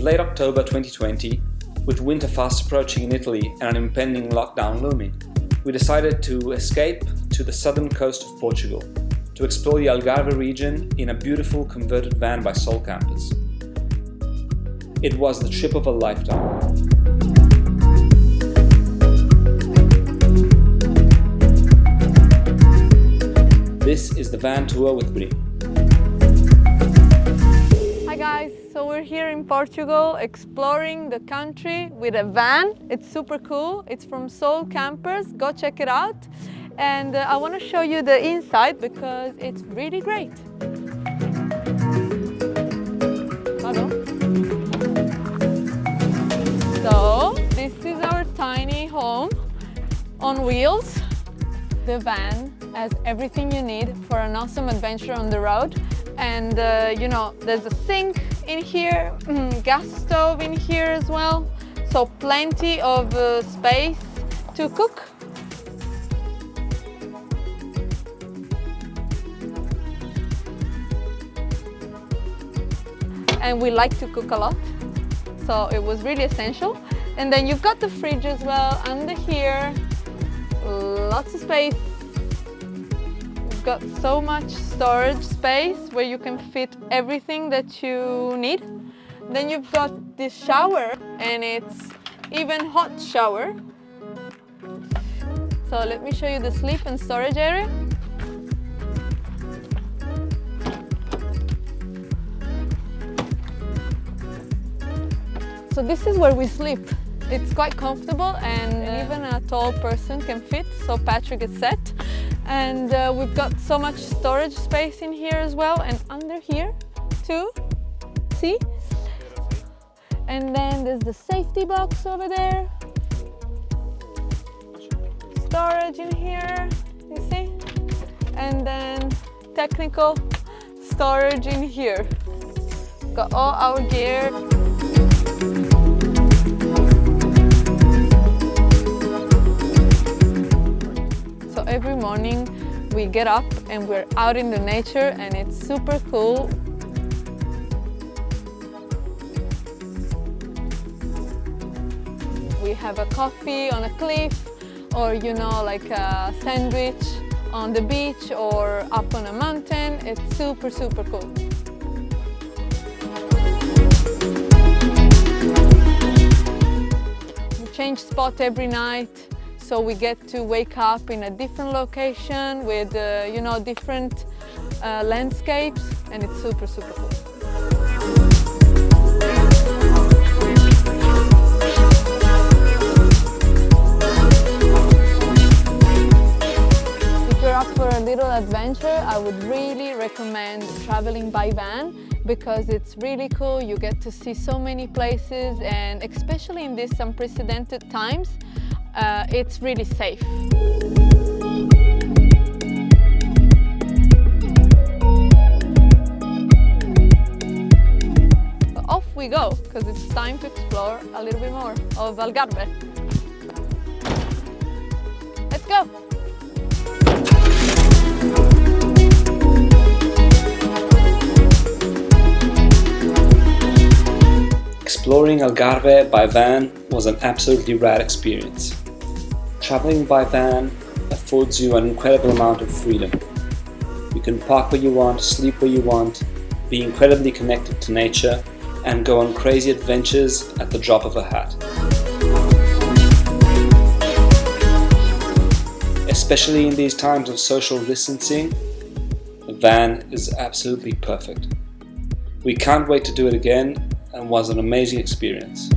late October 2020, with winter fast approaching in Italy and an impending lockdown looming, we decided to escape to the southern coast of Portugal to explore the Algarve region in a beautiful converted van by Sol campers. It was the trip of a lifetime. This is the van tour with Bri. Hi guys, so we're here in Portugal exploring the country with a van. It's super cool. It's from Sol Campers. Go check it out. And I want to show you the inside because it's really great. Hello. So this is our tiny home on wheels. The van has everything you need for an awesome adventure on the road. And there's a sink in here, gas stove in here as well. So plenty of space to cook. And we like to cook a lot, so it was really essential. And then you've got the fridge as well under here. Lots of space. You've got so much storage space where you can fit everything that you need. Then you've got this shower, and it's even hot shower. So let me show you the sleep and storage area. So this is where we sleep. It's quite comfortable and even a tall person can fit, so Patrick is set. And we've got so much storage space in here as well, and under here too, see? And then there's the safety box over there. Storage in here, you see? And then technical storage in here. Got all our gear. Every morning we get up and we're out in the nature, and it's super cool. We have a coffee on a cliff, or like a sandwich on the beach or up on a mountain. It's super cool. We change spot every night. So we get to wake up in a different location with, different landscapes, and it's super cool. If you're up for a little adventure, I would really recommend traveling by van because it's really cool. You get to see so many places, and especially in these unprecedented times, it's really safe. But off we go, because it's time to explore a little bit more of Algarve. Let's go! Exploring Algarve by van was an absolutely rad experience. Traveling by van affords you an incredible amount of freedom. You can park where you want, sleep where you want, be incredibly connected to nature, and go on crazy adventures at the drop of a hat. Especially in these times of social distancing, the van is absolutely perfect. We can't wait to do it again, and was an amazing experience.